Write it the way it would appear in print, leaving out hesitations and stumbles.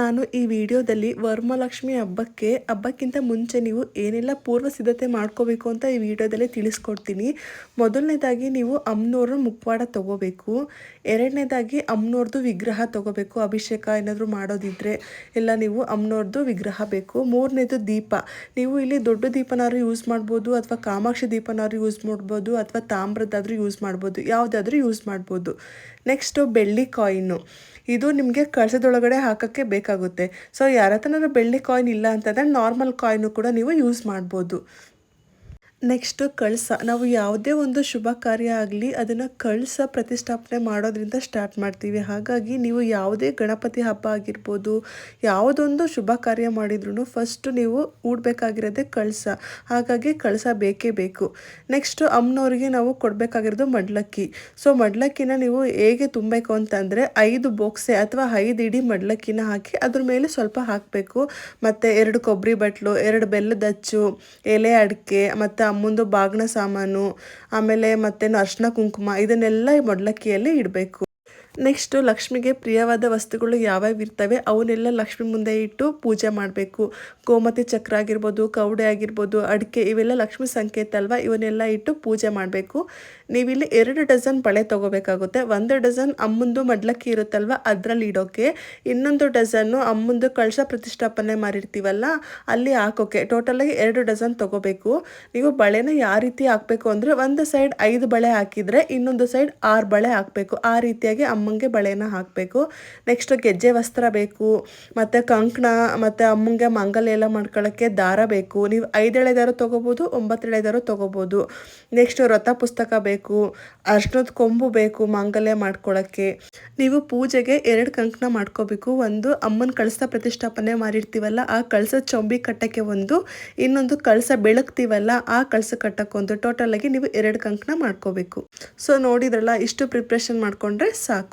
ನಾನು ಈ ವಿಡಿಯೋದಲ್ಲಿ ವರಮಹಾಲಕ್ಷ್ಮಿ ಹಬ್ಬಕ್ಕಿಂತ ಮುಂಚೆ ನೀವು ಏನೆಲ್ಲ ಪೂರ್ವ ಸಿದ್ಧತೆ ಮಾಡ್ಕೋಬೇಕು ಅಂತ ಈ ವಿಡಿಯೋದಲ್ಲಿ ತಿಳಿಸ್ಕೊಡ್ತೀನಿ. ಮೊದಲನೇದಾಗಿ ನೀವು ಅಮ್ಮನವ್ರ ಮುಖವಾಡ ತಗೋಬೇಕು. ಎರಡನೇದಾಗಿ ಅಮ್ಮನವ್ರದ್ದು ವಿಗ್ರಹ ತಗೋಬೇಕು. ಅಭಿಷೇಕ ಏನಾದರೂ ಮಾಡೋದಿದ್ರೆ ಎಲ್ಲ ನೀವು ಅಮ್ಮನವ್ರದ್ದು ವಿಗ್ರಹ ಬೇಕು. ಮೂರನೇದು ದೀಪ. ನೀವು ಇಲ್ಲಿ ದೊಡ್ಡ ದೀಪನಾದ್ರು ಯೂಸ್ ಮಾಡ್ಬೋದು, ಅಥವಾ ಕಾಮಾಕ್ಷಿ ದೀಪನಾದ್ರು ಯೂಸ್ ಮಾಡ್ಬೋದು, ಅಥವಾ ತಾಮ್ರದ್ದಾದರೂ ಯೂಸ್ ಮಾಡ್ಬೋದು, ಯಾವುದಾದ್ರೂ ಯೂಸ್ ಮಾಡ್ಬೋದು. ನೆಕ್ಸ್ಟು ಬೆಳ್ಳಿ ಕಾಯಿನು. ಇದು ನಿಮಗೆ ಕಳಸದೊಳಗಡೆ ಹಾಕೋಕ್ಕೆ ಬೇಕಾಗುತ್ತೆ. ಸೊ ಯಾರ ಹತ್ರನಾದ್ರು ಬೆಳ್ಳಿ ಕಾಯಿನ್ ಇಲ್ಲ ಅಂತಂದರೆ ನಾರ್ಮಲ್ ಕಾಯಿನು ಕೂಡ ನೀವು ಯೂಸ್ ಮಾಡ್ಬೋದು. ನೆಕ್ಸ್ಟು ಕಳಸ. ನಾವು ಯಾವುದೇ ಒಂದು ಶುಭ ಕಾರ್ಯ ಆಗಲಿ ಅದನ್ನು ಕಳಸ ಪ್ರತಿಷ್ಠಾಪನೆ ಮಾಡೋದ್ರಿಂದ ಸ್ಟಾರ್ಟ್ ಮಾಡ್ತೀವಿ. ಹಾಗಾಗಿ ನೀವು ಯಾವುದೇ ಗಣಪತಿ ಹಬ್ಬ ಆಗಿರ್ಬೋದು, ಯಾವುದೊಂದು ಶುಭ ಕಾರ್ಯ ಮಾಡಿದ್ರೂ ಫಸ್ಟು ನೀವು ಹೂಡಬೇಕಾಗಿರೋದೇ ಕಳಸ. ಹಾಗಾಗಿ ಕಳಸ ಬೇಕೇ ಬೇಕು. ನೆಕ್ಸ್ಟು ಅಮ್ಮನವ್ರಿಗೆ ನಾವು ಕೊಡಬೇಕಾಗಿರೋದು ಮಡ್ಲಕ್ಕಿ. ಸೊ ಮಡ್ಲಕ್ಕಿನ ನೀವು ಹೇಗೆ ತುಂಬಬೇಕು ಅಂತಂದರೆ 5 ಬೊಕ್ಸೆ ಅಥವಾ 5 ಇಡೀ ಮಡ್ಲಕ್ಕಿನ ಹಾಕಿ ಅದ್ರ ಮೇಲೆ ಸ್ವಲ್ಪ ಹಾಕಬೇಕು. ಮತ್ತು 2 ಕೊಬ್ಬರಿ ಬಟ್ಲು, 2 ಬೆಲ್ಲದ ಅಚ್ಚು, ಎಲೆ ಅಡಿಕೆ, ಮತ್ತು ಅಮ್ಮಂದು ಬಾಗಿನ ಸಾಮಾನು, ಆಮೇಲೆ ಮತ್ತೇನು ಅರಿಶಿನ ಕುಂಕುಮ, ಇದನ್ನೆಲ್ಲ ಈ ಮಡ್ಲಕ್ಕಿಯಲ್ಲಿ ಇಡಬೇಕು. ನೆಕ್ಸ್ಟು ಲಕ್ಷ್ಮಿಗೆ ಪ್ರಿಯವಾದ ವಸ್ತುಗಳು ಯಾವ್ಯಾವ ಇರ್ತವೆ ಅವನ್ನೆಲ್ಲ ಲಕ್ಷ್ಮಿ ಮುಂದೆ ಇಟ್ಟು ಪೂಜೆ ಮಾಡಬೇಕು. ಗೋಮತಿ ಚಕ್ರ ಆಗಿರ್ಬೋದು, ಕವಡೆ ಆಗಿರ್ಬೋದು, ಅಡಿಕೆ, ಇವೆಲ್ಲ ಲಕ್ಷ್ಮಿ ಸಂಕೇತ ಅಲ್ವಾ, ಇವನ್ನೆಲ್ಲ ಇಟ್ಟು ಪೂಜೆ ಮಾಡಬೇಕು. ನೀವಿಲ್ಲಿ 2 ಡಜನ್ ಬಳೆ ತೊಗೋಬೇಕಾಗುತ್ತೆ. 1 ಡಜನ್ ಅಮ್ಮಂದು ಮಡ್ಲಕ್ಕಿ ಇರುತ್ತಲ್ವ ಅದರಲ್ಲಿ ಇಡೋಕ್ಕೆ, ಇನ್ನೊಂದು ಡಜನ್ನು ಅಮ್ಮಂದು ಕಳಶ ಪ್ರತಿಷ್ಠಾಪನೆ ಮಾಡಿರ್ತೀವಲ್ಲ ಅಲ್ಲಿ ಹಾಕೋಕ್ಕೆ. ಟೋಟಲಾಗಿ 2 ಡಜನ್ ತೊಗೋಬೇಕು. ನೀವು ಬಳೆನ ಯಾವ ರೀತಿ ಹಾಕಬೇಕು ಅಂದರೆ, ಒಂದು ಸೈಡ್ 5 ಬಳೆ ಹಾಕಿದರೆ ಇನ್ನೊಂದು ಸೈಡ್ 6 ಬಳೆ ಹಾಕಬೇಕು. ಆ ರೀತಿಯಾಗಿ ಅಮ್ಮಂಗೆ ಬಳೆನ ಹಾಕಬೇಕು. ನೆಕ್ಸ್ಟ್ ಗೆಜ್ಜೆ ವಸ್ತ್ರ ಬೇಕು, ಮತ್ತು ಕಂಕಣ, ಮತ್ತು ಅಮ್ಮಂಗೆ ಮಾಂಗಲ್ಯ ಎಲ್ಲ ಮಾಡ್ಕೊಳ್ಳೋಕ್ಕೆ ದಾರ ಬೇಕು. ನೀವು 5 ಎಳೆ ದಾರ ತೊಗೋಬೋದು, 9 ಎಳೆ ದಾರ ತೊಗೋಬೋದು. ನೆಕ್ಸ್ಟ್ ವ್ರತ ಪುಸ್ತಕ ಬೇಕು, ಅರ್ಶಿನದ ಕೊಂಬು ಬೇಕು ಮಾಂಗಲ್ಯ ಮಾಡ್ಕೊಳ್ಳೋಕ್ಕೆ. ನೀವು ಪೂಜೆಗೆ 2 ಕಂಕಣ ಮಾಡ್ಕೋಬೇಕು. ಒಂದು ಅಮ್ಮನ ಕಳಸ ಪ್ರತಿಷ್ಠಾಪನೆ ಮಾಡಿರ್ತೀವಲ್ಲ ಆ ಕಳಸ ಚೊಂಬಿ ಕಟ್ಟಕ್ಕೆ ಒಂದು, ಇನ್ನೊಂದು ಕಳಸ ಬೆಳಗ್ತೀವಲ್ಲ ಆ ಕಳಸ ಕಟ್ಟಕ್ಕೊಂದು. ಟೋಟಲಾಗಿ ನೀವು 2 ಕಂಕಣ ಮಾಡ್ಕೋಬೇಕು. ಸೊ ನೋಡಿದ್ರಲ್ಲ, ಇಷ್ಟು ಪ್ರಿಪ್ರೇಷನ್ ಮಾಡಿಕೊಂಡ್ರೆ ಸಾಕು.